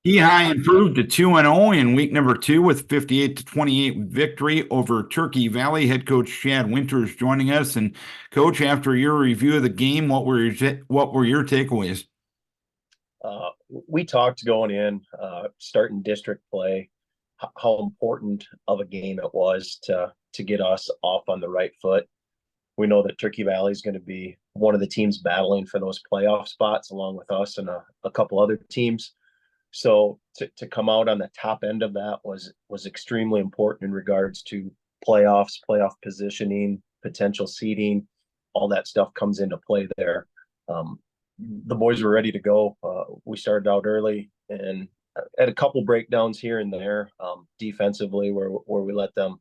Lehigh improved to 2-0 in week number 2 with 58-28 victory over Turkey Valley. Head coach Chad Winters joining us. And coach, after your review of the game, what were your takeaways? We talked going in, starting district play, how important of a game it was to get us off on the right foot. We know that Turkey Valley is going to be one of the teams battling for those playoff spots, along with us and a couple other teams. So to come out on the top end of that was extremely important in regards to playoffs, playoff positioning, potential seeding, all that stuff comes into play there. The boys were ready to go. We started out early and had a couple breakdowns here and there defensively where we let them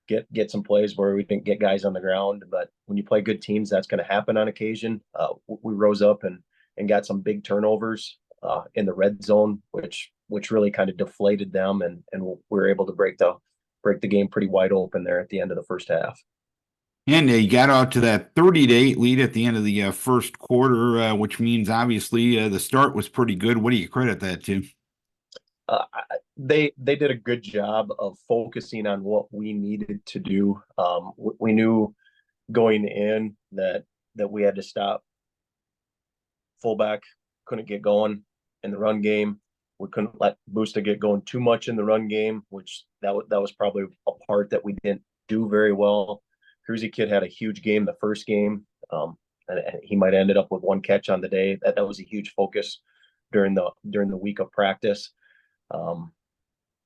get some plays where we didn't get guys on the ground. But when you play good teams, that's going to happen on occasion. We rose up and got some big turnovers in the red zone, which really kind of deflated them, and we were able to break the game pretty wide open there at the end of the first half. And you got out to that 30-8 lead at the end of the first quarter, which means obviously the start was pretty good. What do you credit that to? Uh, they did a good job of focusing on what we needed to do. We knew going in that we had to stop fullback, couldn't get going in the run game. We couldn't let Busta get going too much in the run game, which that was probably a part that we didn't do very well. Cruzy Kid had a huge game the first game, and he might have ended up with one catch on the day. That was a huge focus during the week of practice. Um,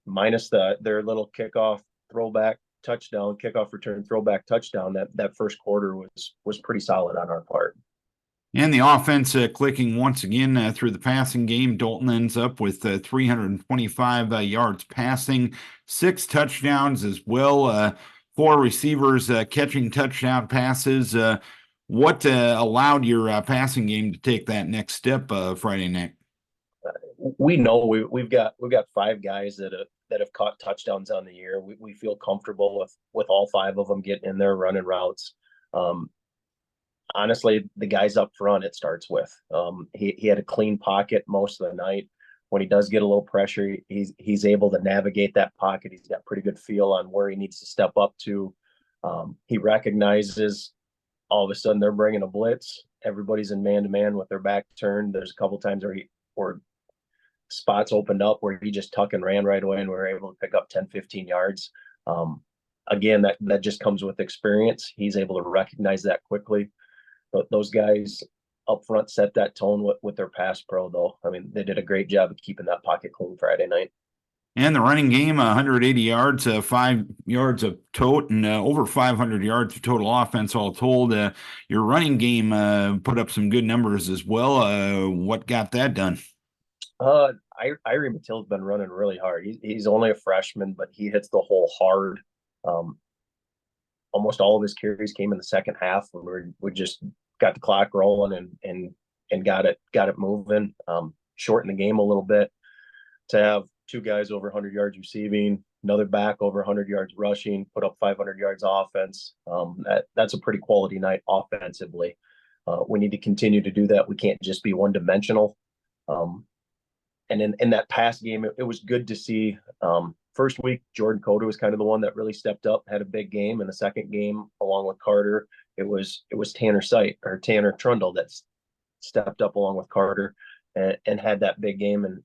Minus their little kickoff throwback touchdown, kickoff return throwback touchdown. That first quarter was pretty solid on our part. And the offense clicking once again through the passing game. Dalton ends up with 325 yards passing, 6 touchdowns as well. 4 receivers catching touchdown passes. What allowed your passing game to take that next step Friday night? We know we've got 5 guys that have caught touchdowns on the year. We feel comfortable with all 5 of them getting in there running routes. Um, Honestly, the guys up front it starts with. He had a clean pocket most of the night. When he does get a little pressure, he's able to navigate that pocket. He's got pretty good feel on where he needs to step up to. He recognizes all of a sudden they're bringing a blitz. Everybody's in man to man with their back turned. There's a couple times where spots opened up where he just tuck and ran right away, and we were able to pick up 10, 15 yards. Um, Again, that just comes with experience. He's able to recognize that quickly. But those guys up front set that tone with their pass pro, though. I mean, they did a great job of keeping that pocket clean Friday night. And the running game, 180 yards, 5 yards of tote, and over 500 yards of total offense all told. Your running game put up some good numbers as well. What got that done? Irie Matil's been running really hard. He's only a freshman, but he hits the hole hard. Um, Almost all of his carries came in the second half when we just got the clock rolling and got it moving. Shortened the game a little bit to have 2 guys over 100 yards receiving, another back over 100 yards rushing, put up 500 yards offense. That's a pretty quality night offensively. We need to continue to do that. We can't just be one dimensional. Um, and in that pass game, it was good to see. First week, Jordan Cota was kind of the one that really stepped up, had a big game. In the second game, along with Carter, it was Tanner Trundle that stepped up along with Carter and had that big game.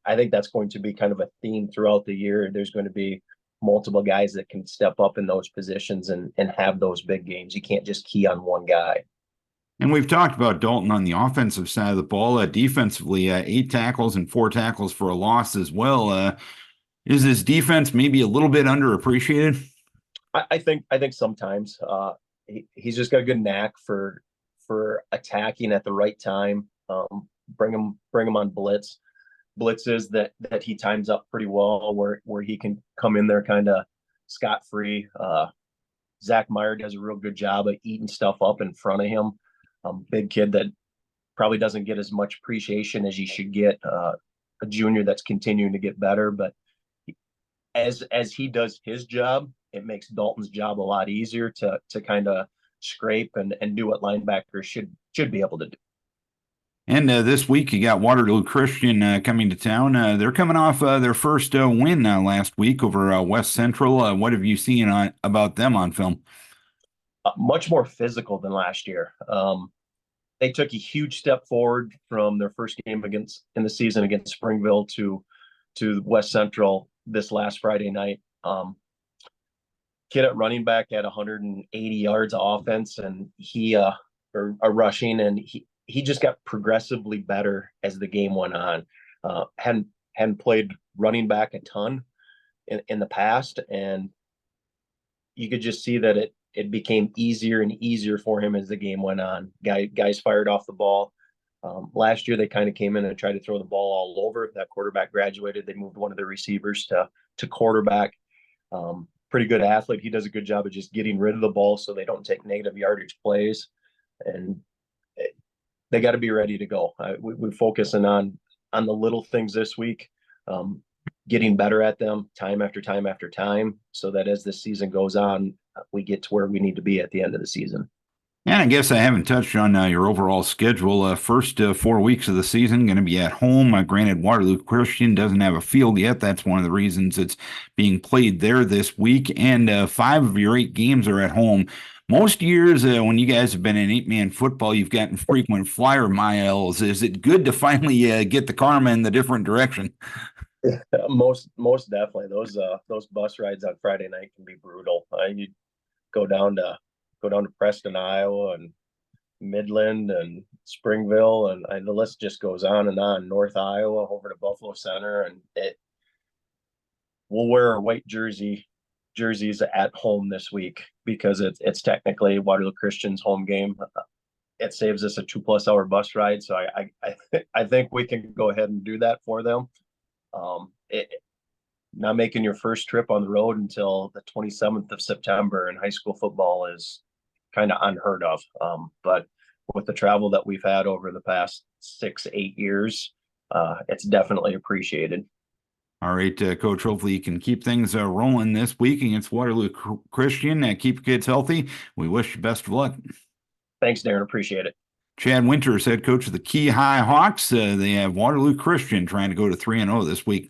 I think that's going to be kind of a theme throughout the year. There's going to be multiple guys that can step up in those positions and have those big games. You can't just key on one guy. And we've talked about Dalton on the offensive side of the ball. Defensively, 8 tackles and 4 tackles for a loss as well. Is his defense maybe a little bit underappreciated? I think sometimes he's just got a good knack for attacking at the right time. Bring him on blitzes that he times up pretty well, where he can come in there kind of scot free. Zach Meyer does a real good job of eating stuff up in front of him. Big kid that probably doesn't get as much appreciation as he should get. A junior that's continuing to get better, but as he does his job, it makes Dalton's job a lot easier to kind of scrape and do what linebackers should be able to do. And this week you got Waterloo Christian coming to town. They're coming off their first win last week over West Central. What have you seen about them on film? Much more physical than last year. They took a huge step forward from their first game in the season against Springville to West Central this last Friday night. Kid at running back had 180 yards of offense, and he or rushing, and he just got progressively better as the game went on. Hadn't played running back a ton in the past, and you could just see that it became easier and easier for him as the game went on. Guys fired off the ball. Last year, they kind of came in and tried to throw the ball all over. That quarterback graduated. They moved one of the receivers to quarterback. Pretty good athlete. He does a good job of just getting rid of the ball so they don't take negative yardage plays. And they got to be ready to go. We're focusing on the little things this week, getting better at them time after time after time, so that as the season goes on, we get to where we need to be at the end of the season. And I guess I haven't touched on your overall schedule. First 4 weeks of the season going to be at home. Granted, Waterloo Christian doesn't have a field yet. That's one of the reasons it's being played there this week. And 5 of your 8 games are at home. Most years, when you guys have been in 8-man football, you've gotten frequent flyer miles. Is it good to finally get the karma in the different direction? Most definitely. Those bus rides on Friday night can be brutal. You go down to Preston, Iowa, and Midland and Springville, and the list just goes on and on. North Iowa over to Buffalo Center, and we'll wear our white jerseys at home this week because it's technically Waterloo Christian's home game. It saves us a 2+ hour bus ride, so I think we can go ahead and do that for them. Not making your first trip on the road until the 27th of September in high school football is kind of unheard of. But with the travel that we've had over the past 6-8 years, it's definitely appreciated. All right, Coach, hopefully you can keep things rolling this week against Waterloo Christian. Keep your kids healthy. We wish you best of luck. Thanks, Darren. Appreciate it. Chad Winters, head coach of the Key High Hawks. They have Waterloo Christian trying to go to 3-0 this week.